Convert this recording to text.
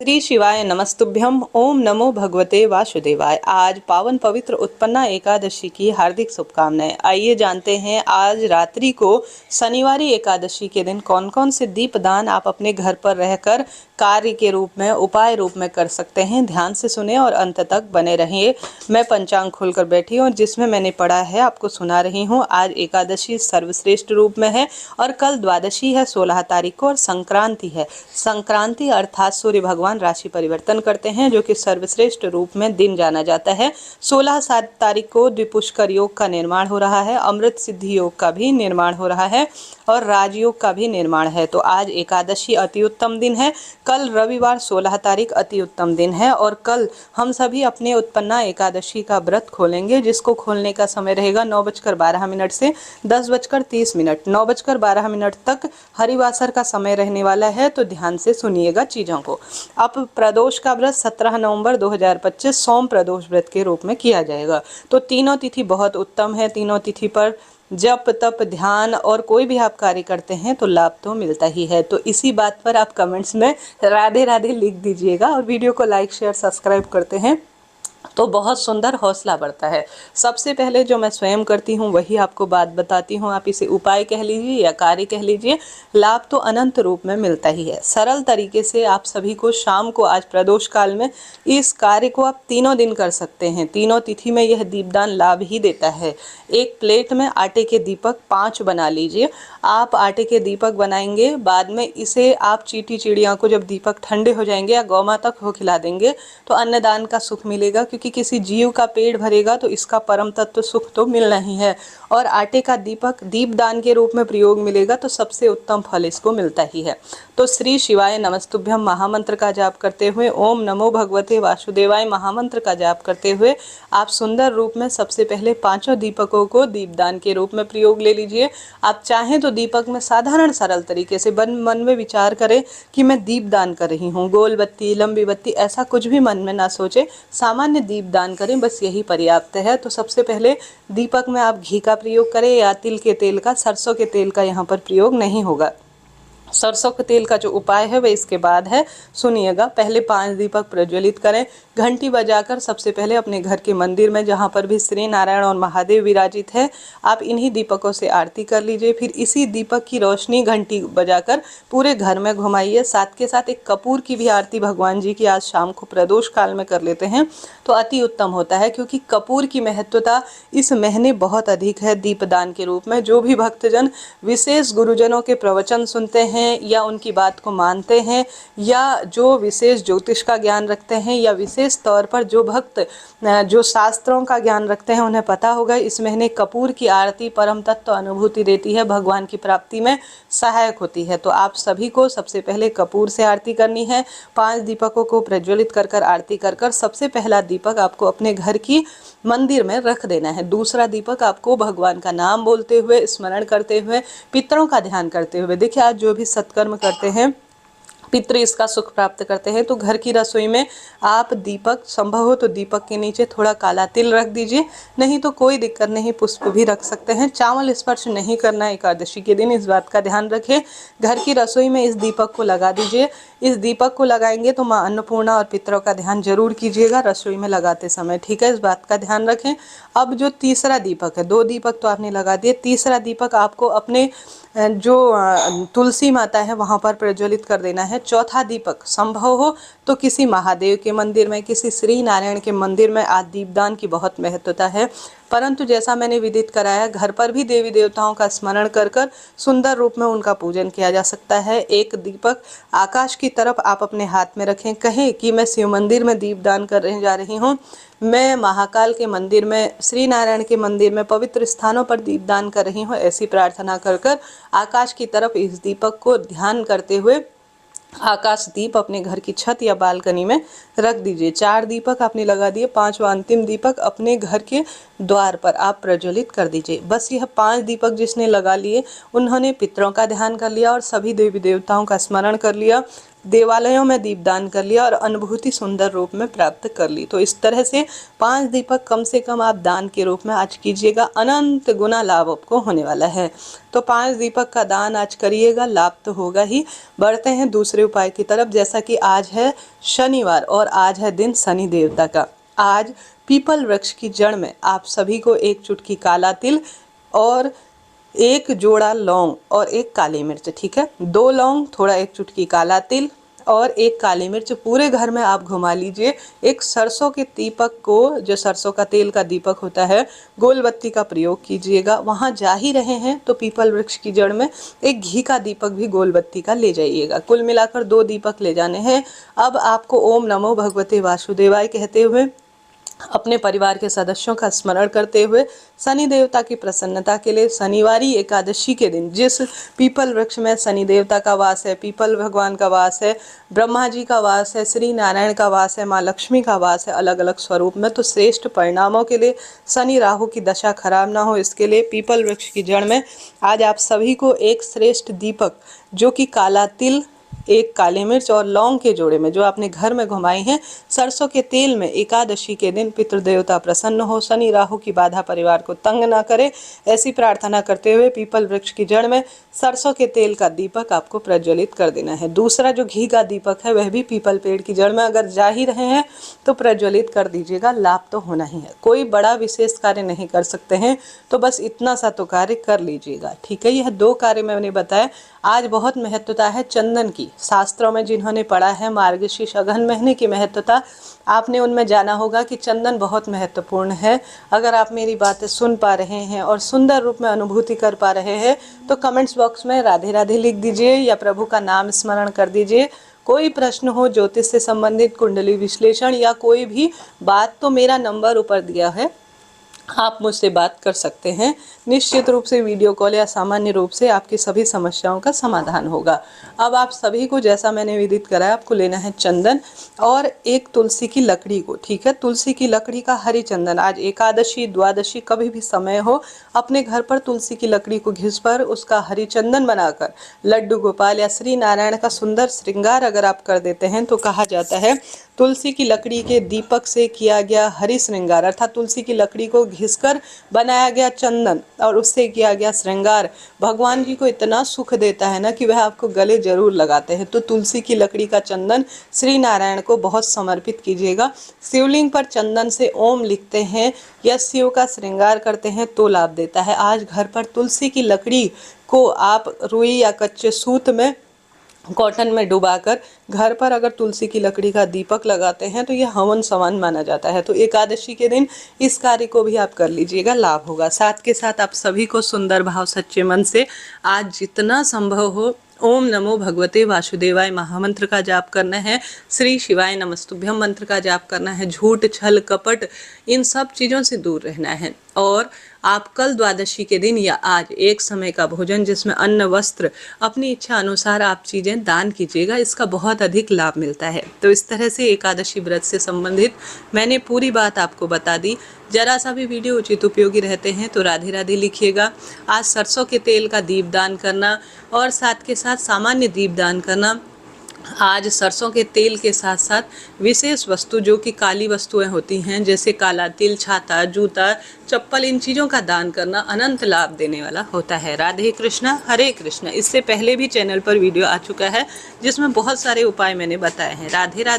श्री शिवाय नमस्तुभ्यम। ओम नमो भगवते वासुदेवाय। आज पावन पवित्र उत्पन्ना एकादशी की हार्दिक शुभकामनाएं। आइए जानते हैं आज रात्रि को शनिवारी एकादशी के दिन कौन कौन से दीप दान आप अपने घर पर रहकर कार्य के रूप में, उपाय रूप में कर सकते हैं। ध्यान से सुने और अंत तक बने रहिए। मैं पंचांग खोलकर बैठी हूँ, जिसमें मैंने पढ़ा है आपको सुना रही हूँ। आज एकादशी सर्वश्रेष्ठ रूप में है और कल द्वादशी है 16 तारीख को, और संक्रांति है। संक्रांति अर्थात सूर्य भगवान राशि परिवर्तन करते हैं, जो कि सर्वश्रेष्ठ रूप में दिन जाना जाता है। 16 तारीख को द्विपुष्कर योग का निर्माण हो रहा है, अमृत सिद्धि योग का भी निर्माण हो रहा है और राजयोग का भी निर्माण है। तो आज एकादशी अति उत्तम दिन है। कल रविवार 16 तारीख अति उत्तम दिन है और कल हम सभी अपने उत्पन्ना एकादशी का व्रत खोलेंगे, जिसको खोलने का समय रहेगा 9:12 से 10:30। 9:12 तक हरिवासर का समय रहने वाला है, तो ध्यान से सुनिएगा चीज़ों को। अब प्रदोष का व्रत 17 नवंबर 2025 सोम प्रदोष व्रत के रूप में किया जाएगा। तो तीनों तिथि बहुत उत्तम है। तीनों तिथि पर जप तप ध्यान और कोई भी आप कार्य करते हैं तो लाभ तो मिलता ही है। तो इसी बात पर आप कमेंट्स में राधे राधे लिख दीजिएगा और वीडियो को लाइक शेयर सब्सक्राइब करते हैं तो बहुत सुंदर हौसला बढ़ता है। सबसे पहले जो मैं स्वयं करती हूँ वही आपको बात बताती हूँ। आप इसे उपाय कह लीजिए या कार्य कह लीजिए, लाभ तो अनंत रूप में मिलता ही है। सरल तरीके से आप सभी को शाम को आज प्रदोष काल में इस कार्य को आप तीनों दिन कर सकते हैं। तीनों तिथि में यह दीपदान लाभ ही देता है। एक प्लेट में आटे के दीपक 5 बना लीजिए। आप आटे के दीपक बनाएंगे, बाद में इसे आप चींटी चिड़िया को जब दीपक ठंडे हो जाएंगे या गौ माता को खिला देंगे तो अन्नदान का सुख मिलेगा, क्योंकि किसी जीव का पेट भरेगा तो इसका परम तत्व सुख तो मिलना ही है। और आटे का दीपक दीपदान के रूप में प्रयोग मिलेगा तो सबसे उत्तम फल इसको मिलता ही है। तो श्री शिवाय नमस्तुभ्यम महामंत्र का जाप करते हुए, ओम नमो भगवते वासुदेवाय महामंत्र का जाप करते हुए आप सुंदर रूप में सबसे पहले 5 दीपकों को दीपदान के रूप में प्रयोग ले लीजिए। आप चाहें तो दीपक में साधारण सरल तरीके से मन में विचार करें कि मैं दीपदान कर रही हूँ। गोल बत्ती, लंबी बत्ती, ऐसा कुछ भी मन में ना सोचे, सामान्य दीपदान करें, बस यही पर्याप्त है। तो सबसे पहले दीपक में आप घी का प्रयोग करें या तिल के तेल का, सरसों के तेल का यहाँ पर प्रयोग नहीं होगा। सरसों के तेल का जो उपाय है वह इसके बाद है, सुनिएगा। पहले 5 दीपक प्रज्वलित करें, घंटी बजाकर सबसे पहले अपने घर के मंदिर में जहाँ पर भी श्री नारायण और महादेव विराजित है, आप इन्हीं दीपकों से आरती कर लीजिए। फिर इसी दीपक की रोशनी घंटी बजाकर पूरे घर में घुमाइए। साथ के साथ एक कपूर की भी आरती भगवान जी की आज शाम को प्रदोष काल में कर लेते हैं तो अति उत्तम होता है, क्योंकि कपूर की महत्वता इस महीने बहुत अधिक है दीपदान के रूप में। जो भी भक्तजन विशेष गुरुजनों के प्रवचन सुनते हैं या उनकी बात को मानते हैं, या जो विशेष ज्योतिष का ज्ञान रखते हैं, या विशेष तौर पर जो भक्त जो शास्त्रों का ज्ञान रखते हैं, उन्हें पता होगा इस महीने कपूर की आरती परम तत्व अनुभूति देती है, भगवान की प्राप्ति में सहायक होती है। तो आप सभी को सबसे पहले कपूर से आरती करनी है। 5 दीपकों को प्रज्वलित कर कर आरती कर कर सबसे पहला दीपक आपको अपने घर की मंदिर में रख देना है। दूसरा दीपक आपको भगवान का नाम बोलते हुए, स्मरण करते हुए, पितरों का ध्यान करते हुए, देखिए आज जो भी सत्कर्म करते हैं पितृ इसका सुख प्राप्त करते हैं, तो घर की रसोई में आप दीपक संभव हो तो दीपक के नीचे थोड़ा काला तिल रख दीजिए, नहीं तो कोई दिक्कत नहीं, पुष्प भी रख सकते हैं। चावल स्पर्श नहीं करना है एकादशी के दिन, इस बात का ध्यान रखें। घर की रसोई में इस दीपक को लगा दीजिए। इस दीपक को लगाएंगे तो माँ अन्नपूर्णा और पितरों का ध्यान जरूर कीजिएगा रसोई में लगाते समय, ठीक है, इस बात का ध्यान रखें। अब जो तीसरा दीपक है, 2 दीपक तो आपने लगा दिए, तीसरा दीपक आपको अपने जो तुलसी माता है वहाँ पर प्रज्वलित कर देना है। चौथा दीपक संभव हो तो किसी महादेव के मंदिर में, किसी श्री नारायण के मंदिर में आज दीपदान की बहुत महत्वता है। परंतु जैसा मैंने विदित कराया, घर पर भी देवी देवताओं का स्मरण कर कर सुंदर रूप में उनका पूजन किया जा सकता है। एक दीपक आकाश की तरफ आप अपने हाथ में रखें, कहें कि मैं शिव मंदिर में दीपदान करने जा रही हूँ, मैं महाकाल के मंदिर में, श्री नारायण के मंदिर में, पवित्र स्थानों पर दीपदान कर रही हूँ, ऐसी प्रार्थना कर कर आकाश की तरफ इस दीपक को ध्यान करते हुए आकाश दीप अपने घर की छत या बालकनी में रख दीजिए। 4 दीपक आपने लगा दिए, 5वां अंतिम दीपक अपने घर के द्वार पर आप प्रज्वलित कर दीजिए। बस यह 5 दीपक जिसने लगा लिए उन्होंने पितरों का ध्यान कर लिया और सभी देवी देवताओं का स्मरण कर लिया। देवालयों में दीपदान कर लिया और अनुभूति सुंदर रूप में प्राप्त कर ली। तो इस तरह से 5 दीपक कम से कम आप दान के रूप में आज कीजिएगा, अनंत गुना लाभ आपको होने वाला है। तो 5 दीपक का दान आज करिएगा, लाभ तो होगा ही। बढ़ते हैं दूसरे उपाय की तरफ। जैसा कि आज है शनिवार और आज है दिन शनि देवता का। आज पीपल वृक्ष की जड़ में आप सभी को 1 चुटकी काला तिल और 1 जोड़ा लौंग और 1 काली मिर्च, ठीक है, 2 लौंग, थोड़ा 1 चुटकी काला तिल और 1 काली मिर्च पूरे घर में आप घुमा लीजिए। एक सरसों के दीपक को, जो सरसों का तेल का दीपक होता है, गोल बत्ती का प्रयोग कीजिएगा। वहाँ जा ही रहे हैं तो पीपल वृक्ष की जड़ में एक घी का दीपक भी गोल बत्ती का ले जाइएगा। कुल मिलाकर 2 दीपक ले जाने हैं। अब आपको ओम नमो भगवते वासुदेवाय कहते हुए अपने परिवार के सदस्यों का स्मरण करते हुए शनि देवता की प्रसन्नता के लिए शनिवारी एकादशी के दिन जिस पीपल वृक्ष में शनि देवता का वास है, पीपल भगवान का वास है, ब्रह्मा जी का वास है, श्री नारायण का वास है, माँ लक्ष्मी का वास है अलग अलग स्वरूप में, तो श्रेष्ठ परिणामों के लिए, शनि राहु की दशा खराब ना हो इसके लिए पीपल वृक्ष की जड़ में आज आप सभी को एक श्रेष्ठ दीपक जो कि काला तिल, 1 काली मिर्च और लौंग के जोड़े में जो आपने घर में घुमाई हैं, सरसों के तेल में एकादशी के दिन पितृदेवता प्रसन्न हो, शनि राहु की बाधा परिवार को तंग ना करे, ऐसी प्रार्थना करते हुए पीपल वृक्ष की जड़ में सरसों के तेल का दीपक आपको प्रज्वलित कर देना है। दूसरा जो घी का दीपक है वह भी पीपल पेड़ की जड़ में अगर जा ही रहे हैं तो प्रज्वलित कर दीजिएगा, लाभ तो होना ही है। कोई बड़ा विशेष कार्य नहीं कर सकते हैं तो बस इतना सा तो कार्य कर लीजिएगा, ठीक है। यह 2 कार्य मैंने बताया। आज बहुत महत्वता है चंदन की। शास्त्रों में जिन्होंने पढ़ा है मार्गशीर्ष अगहन महीने की महत्वता, आपने उनमें जाना होगा कि चंदन बहुत महत्वपूर्ण है। अगर आप मेरी बातें सुन पा रहे हैं और सुंदर रूप में अनुभूति कर पा रहे हैं तो कमेंट्स बॉक्स में राधे राधे लिख दीजिए या प्रभु का नाम स्मरण कर दीजिए। कोई प्रश्न हो ज्योतिष से संबंधित, कुंडली विश्लेषण या कोई भी बात, तो मेरा नंबर ऊपर दिया है, आप मुझसे बात कर सकते हैं। निश्चित रूप से वीडियो कॉल या सामान्य रूप से आपकी सभी समस्याओं का समाधान होगा। अब आप सभी को, जैसा मैंने विदित कराया, आपको लेना है चंदन और 1 तुलसी की लकड़ी को, ठीक है, तुलसी की लकड़ी का हरी चंदन। आज एकादशी, द्वादशी, कभी भी समय हो, अपने घर पर तुलसी की लकड़ी को घिस पर उसका हरी चंदन बनाकर लड्डू गोपाल या श्री नारायण का सुंदर श्रृंगार अगर आप कर देते हैं तो कहा जाता है तुलसी की लकड़ी के दीपक से किया गया हरि श्रृंगार, अर्थात तुलसी की लकड़ी को घिसकर बनाया गया चंदन और उससे किया गया श्रृंगार भगवान जी को इतना सुख देता है ना कि वह आपको गले जरूर लगाते हैं। तो तुलसी की लकड़ी का चंदन श्री नारायण को बहुत समर्पित कीजिएगा। शिवलिंग पर चंदन से ओम लिखते हैं या शिव का श्रृंगार करते हैं तो लाभ देता है। आज घर पर तुलसी की लकड़ी को आप रुई या कच्चे सूत में, कॉटन में डुबाकर घर पर अगर तुलसी की लकड़ी का दीपक लगाते हैं तो यह हवन समान माना जाता है। तो एकादशी के दिन इस कार्य को भी आप कर लीजिएगा, लाभ होगा। साथ के साथ आप सभी को सुंदर भाव सच्चे मन से आज जितना संभव हो ओम नमो भगवते वासुदेवाय महामंत्र का जाप करना है, श्री शिवाय नमस्तुभ्यम मंत्र का जाप करना है, झूठ छल कपट इन सब चीज़ों से दूर रहना है। और आप कल द्वादशी के दिन या आज 1 समय का भोजन जिसमें अन्न वस्त्र अपनी इच्छा अनुसार आप चीज़ें दान कीजिएगा, इसका बहुत अधिक लाभ मिलता है। तो इस तरह से एकादशी व्रत से संबंधित मैंने पूरी बात आपको बता दी। जरा सा भी वीडियो उचित उपयोगी रहते हैं तो राधे राधे लिखिएगा। आज सरसों के तेल का दीपदान करना और साथ के साथ सामान्य दीपदान करना। आज सरसों के तेल के साथ साथ विशेष वस्तु जो कि काली वस्तुएं होती हैं जैसे काला तिल, छाता, जूता, चप्पल, इन चीज़ों का दान करना अनंत लाभ देने वाला होता है। राधे कृष्णा, हरे कृष्णा। इससे पहले भी चैनल पर वीडियो आ चुका है जिसमें बहुत सारे उपाय मैंने बताए हैं। राधे राधे।